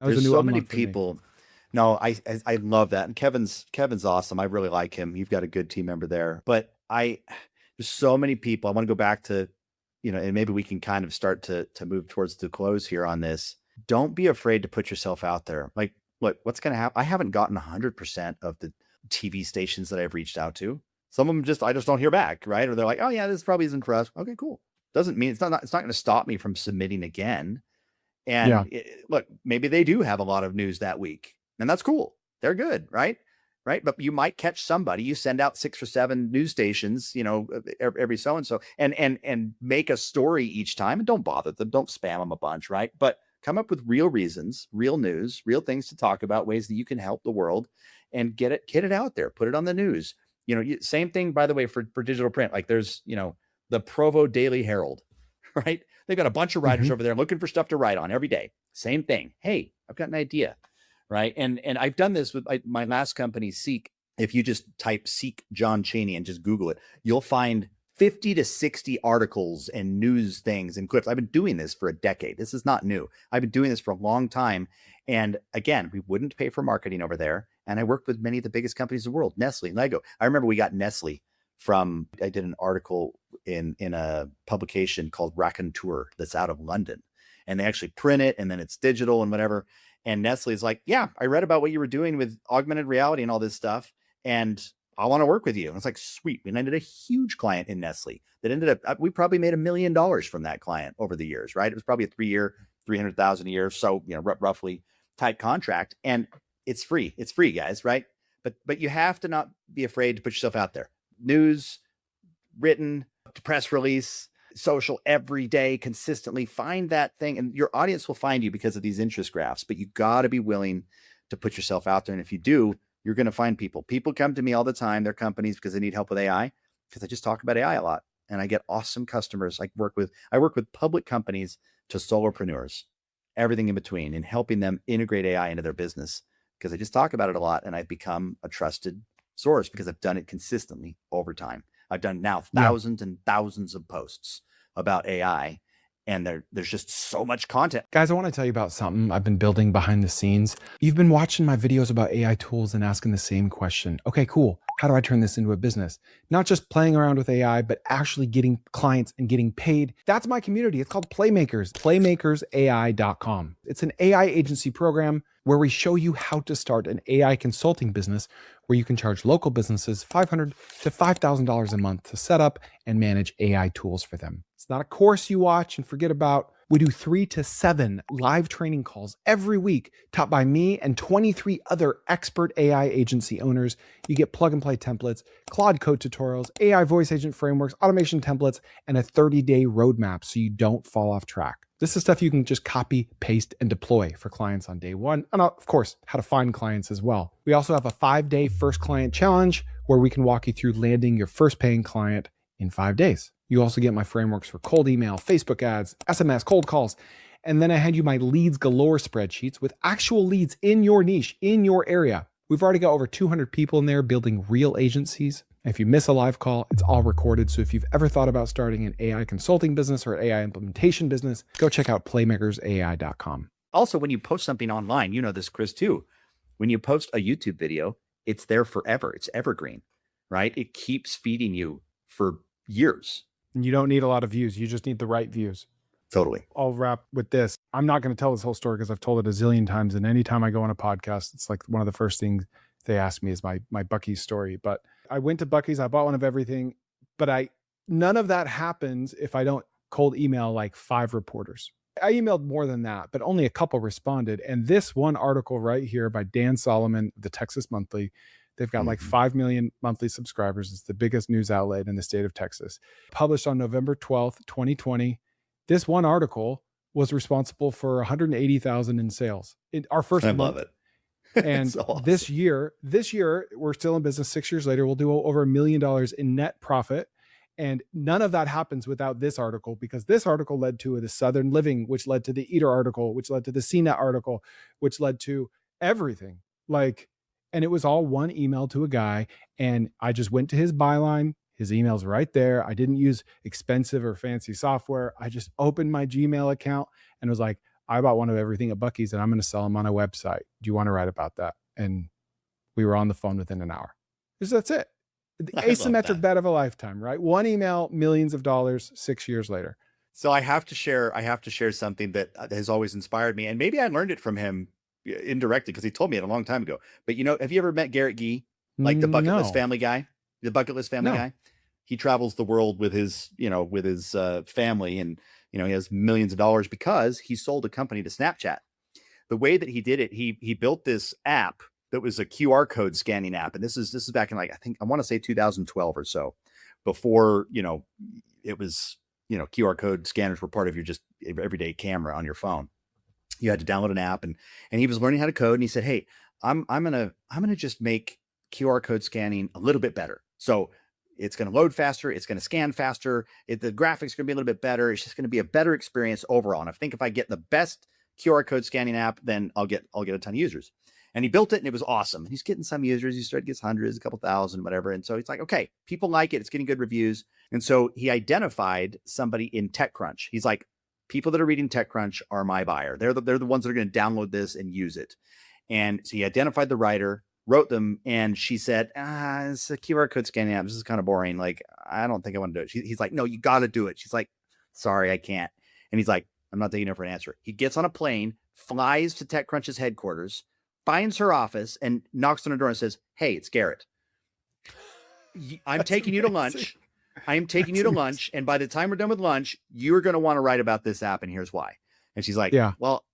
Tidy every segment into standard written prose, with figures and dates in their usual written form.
That was a There's new so many unlock for me. people. No, I love that. And Kevin's awesome. I really like him. You've got a good team member there. But there's so many people. I want to go back to, and maybe we can kind of start to move towards the close here on this. Don't be afraid to put yourself out there. Like, look, what's going to happen? I haven't gotten 100% of the TV stations that I've reached out to. Some of them I just don't hear back, right? Or they're like, oh yeah, this probably isn't for us. Okay, cool. Doesn't mean it's not going to stop me from submitting again. Yeah. And look, maybe they do have a lot of news that week, and that's cool. They're good, right? Right. But you might catch somebody. You send out 6 or 7 news stations, every so and so, and make a story each time. And don't bother them. Don't spam them a bunch, right? But come up with real reasons, real news, real things to talk about, ways that you can help the world, and get it out there. Put it on the news. Same thing, by the way, for digital print. Like there's, the Provo Daily Herald, right? They've got a bunch of writers Hmm. over there looking for stuff to write on every day. Same thing. Hey, I've got an idea, right? And I've done this with my last company, Seek. If you just type Seek John Chaney and just Google it, you'll find 50 to 60 articles and news things and clips. I've been doing this for a decade. This is not new. I've been doing this for a long time. And again, we wouldn't pay for marketing over there. And I worked with many of the biggest companies in the world, Nestle, Lego. I remember we got Nestle I did an article in a publication called Raconteur that's out of London, and they actually print it and then it's digital and whatever. And Nestle's like, yeah, I read about what you were doing with augmented reality and all this stuff, and I want to work with you. And it's like, sweet. We landed a huge client in Nestle that ended up, we probably made $1 million from that client over the years, right? It was probably a 3-year, 300,000 a year. So, roughly type contract. And it's free. It's free, guys. Right. But you have to not be afraid to put yourself out there. News, written, press release, social, every day, consistently. Find that thing, and your audience will find you because of these interest graphs. But you got to be willing to put yourself out there. And if you do, you're going to find people. People come to me all the time, their companies, because they need help with AI, because I just talk about AI a lot, and I get awesome customers. I work with public companies to solopreneurs, everything in between, and helping them integrate AI into their business, because I just talk about it a lot, and I've become a trusted source because I've done it consistently over time. I've done now Yeah. thousands and thousands of posts about AI, and there's just so much content. Guys, I want to tell you about something I've been building behind the scenes. You've been watching my videos about AI tools and asking the same question. Okay, cool. How do I turn this into a business? Not just playing around with AI, but actually getting clients and getting paid. That's my community. It's called Playmakers, playmakersai.com. It's an AI agency program where we show you how to start an AI consulting business where you can charge local businesses $500 to $5,000 a month to set up and manage AI tools for them. It's not a course you watch and forget about. We do 3 to 7 live training calls every week, taught by me and 23 other expert AI agency owners. You get plug and play templates, Claude code tutorials, AI voice agent frameworks, automation templates, and a 30-day roadmap so you don't fall off track. This is stuff you can just copy, paste, and deploy for clients on day one. And of course, how to find clients as well. We also have a 5-day first client challenge where we can walk you through landing your first paying client in 5 days. You also get my frameworks for cold email, Facebook ads, SMS, cold calls. And then I hand you my leads galore spreadsheets with actual leads in your niche, in your area. We've already got over 200 people in there building real agencies. And if you miss a live call, it's all recorded. So if you've ever thought about starting an AI consulting business or AI implementation business, go check out playmakersai.com. Also, when you post something online, you know this, Chris, too. When you post a YouTube video, it's there forever. It's evergreen, right? It keeps feeding you for years. And you don't need a lot of views. You just need the right views. Totally. I'll wrap with this. I'm not going to tell this whole story because I've told it a zillion times. And anytime I go on a podcast, it's like one of the first things they ask me is my Buc-ee's story. But I went to Buc-ee's, I bought one of everything, but none of that happens if I don't cold email like 5 reporters. I emailed more than that, but only a couple responded. And this one article right here by Dan Solomon, the Texas Monthly, they've got like 5 million monthly subscribers. It's the biggest news outlet in the state of Texas. Published on November 12th, 2020. This one article was responsible for 180,000 in sales in our first month. I love it. And so awesome. this year, we're still in business 6 years later. We'll do over $1 million in net profit. And none of that happens without this article, because this article led to the Southern Living, which led to the Eater article, which led to the CNET article, which led to everything. And it was all one email to a guy. And I just went to his byline. His email's right there. I didn't use expensive or fancy software. I just opened my Gmail account and was like, I bought one of everything at Buc-ee's and I'm going to sell them on a website. Do you want to write about that? And we were on the phone within an hour. That's it. The asymmetric bet of a lifetime, right? One email, millions of dollars, 6 years later. So I have to share something that has always inspired me. And maybe I learned it from him indirectly because he told me it a long time ago. But have you ever met Garrett Gee? Like the bucket list family guy? The bucket list family guy? He travels the world with his family, and he has millions of dollars because he sold a company to Snapchat. The way that he did it, he built this app that was a QR code scanning app. And this is back in I want to say 2012 or so, before, it was, QR code scanners were part of your just everyday camera on your phone. You had to download an app, and he was learning how to code, and he said, hey, I'm going to just make QR code scanning a little bit better. So it's going to load faster. It's going to scan faster. The graphics are going to be a little bit better. It's just going to be a better experience overall. And I think if I get the best QR code scanning app, then I'll get a ton of users. And he built it, and it was awesome. He's getting some users. He started to get hundreds, a couple thousand, whatever. And so he's like, okay, people like it. It's getting good reviews. And so he identified somebody in TechCrunch. He's like, people that are reading TechCrunch are my buyer. They're the ones that are going to download this and use it. And so he identified the writer, wrote them, and she said, it's a QR code scanning app. This is kind of boring. Like, I don't think I want to do it. He's like, no, you got to do it. She's like, sorry, I can't. And he's like, I'm not taking no for an answer. He gets on a plane, flies to TechCrunch's headquarters, finds her office, and knocks on her door and says, hey, it's Garrett. I'm taking you to lunch. I'm taking you to lunch. And by the time we're done with lunch, you're going to want to write about this app. And here's why. And she's like, well,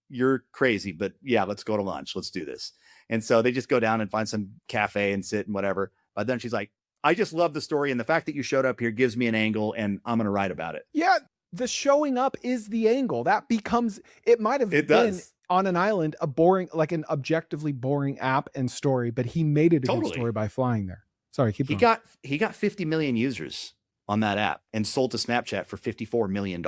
you're crazy, but yeah, let's go to lunch. Let's do this. And so they just go down and find some cafe and sit and whatever. But then she's like, I just love the story. And the fact that you showed up here gives me an angle, and I'm going to write about it. Yeah. The showing up is the angle that becomes, it might have been on an island, a boring, like an objectively boring app and story, but he made it a good story by flying there. Sorry, keep going. He got 50 million users on that app and sold to Snapchat for $54 million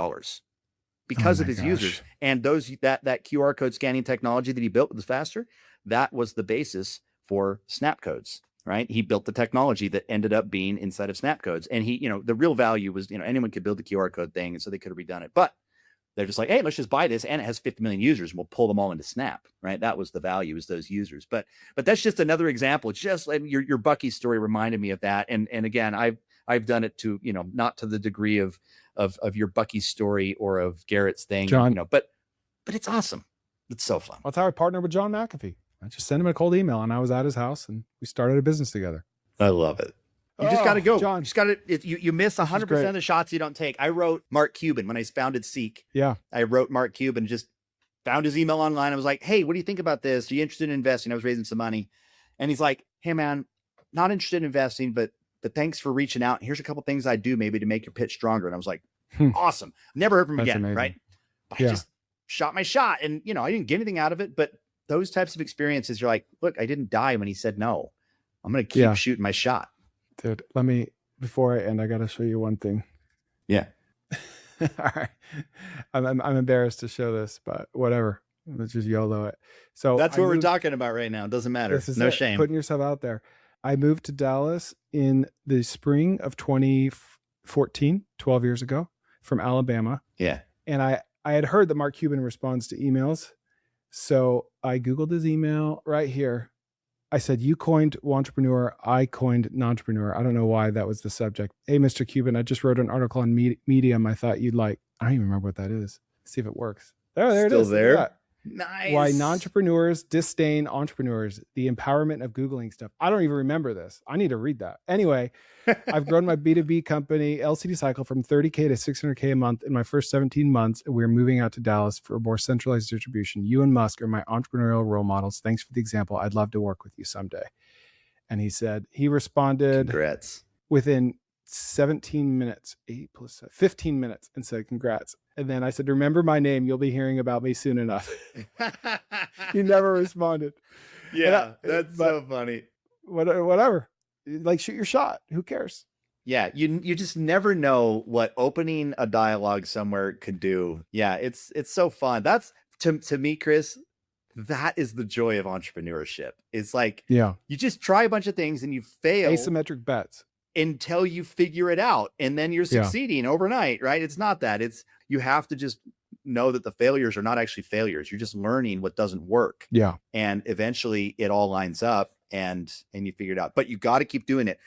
because of his users. And that QR code scanning technology that he built was faster. That was the basis for Snap codes, right? He built the technology that ended up being inside of Snap codes. And the real value was, anyone could build the QR code thing. And so they could have redone it, but they're just like, hey, let's just buy this. And it has 50 million users, and we'll pull them all into Snap, right? That was the value, is those users. But that's just another example. It's just like your Bucky story reminded me of that. And again, I've done it to, not to the degree of your Bucky story or of Garrett's thing, John, but it's awesome. It's so fun. That's how I partnered with John McAfee. I just sent him a cold email, and I was at his house, and we started a business together. I love it. You just got to go. John. You just got to, you miss 100% of the shots you don't take. I wrote Mark Cuban when I founded Seek. Yeah. I wrote Mark Cuban, just found his email online. I was like, hey, what do you think about this? Are you interested in investing? I was raising some money. And he's like, hey man, not interested in investing, but thanks for reaching out. Here's a couple things I do maybe to make your pitch stronger. And I was like, awesome. Never heard from him again. Amazing. Right. But I just shot my shot, and I didn't get anything out of it, but those types of experiences, you're like, look, I didn't die when he said no. I'm going to keep shooting my shot. Dude, before I end, I got to show you one thing. Yeah. All right. I'm embarrassed to show this, but whatever. Let's just YOLO it. So that's what we're talking about right now. It doesn't matter. No shame. Putting yourself out there. I moved to Dallas in the spring of 2014, 12 years ago, from Alabama. Yeah. And I had heard that Mark Cuban responds to emails. So I Googled his email right here. I said, you coined entrepreneur, I coined non-entrepreneur. I don't know why that was the subject. Hey, Mr. Cuban, I just wrote an article on Medium I thought you'd like. I don't even remember what that is. Let's see if it works. There it is. Still there? Nice. Why non-entrepreneurs disdain entrepreneurs, the empowerment of Googling stuff. I don't even remember this. I need to read that. Anyway, I've grown my B2B company, LCD Cycle, from 30K to 600K a month in my first 17 months. And we're moving out to Dallas for a more centralized distribution. You and Musk are my entrepreneurial role models. Thanks for the example. I'd love to work with you someday. And he responded congrats within 17 minutes, 8 plus 15 minutes, and said, congrats. And then I said, remember my name. You'll be hearing about me soon enough. He never responded. Yeah, that's so funny. Whatever. Like, shoot your shot. Who cares? Yeah, you just never know what opening a dialogue somewhere could do. Yeah, it's so fun. That's to me, Chris, that is the joy of entrepreneurship. It's like, you just try a bunch of things and you fail. Asymmetric bets. Until you figure it out, and then you're succeeding overnight, right? It's not that. It's you have to just know that the failures are not actually failures. You're just learning what doesn't work. Yeah. And eventually it all lines up and you figure it out. But you got to keep doing it.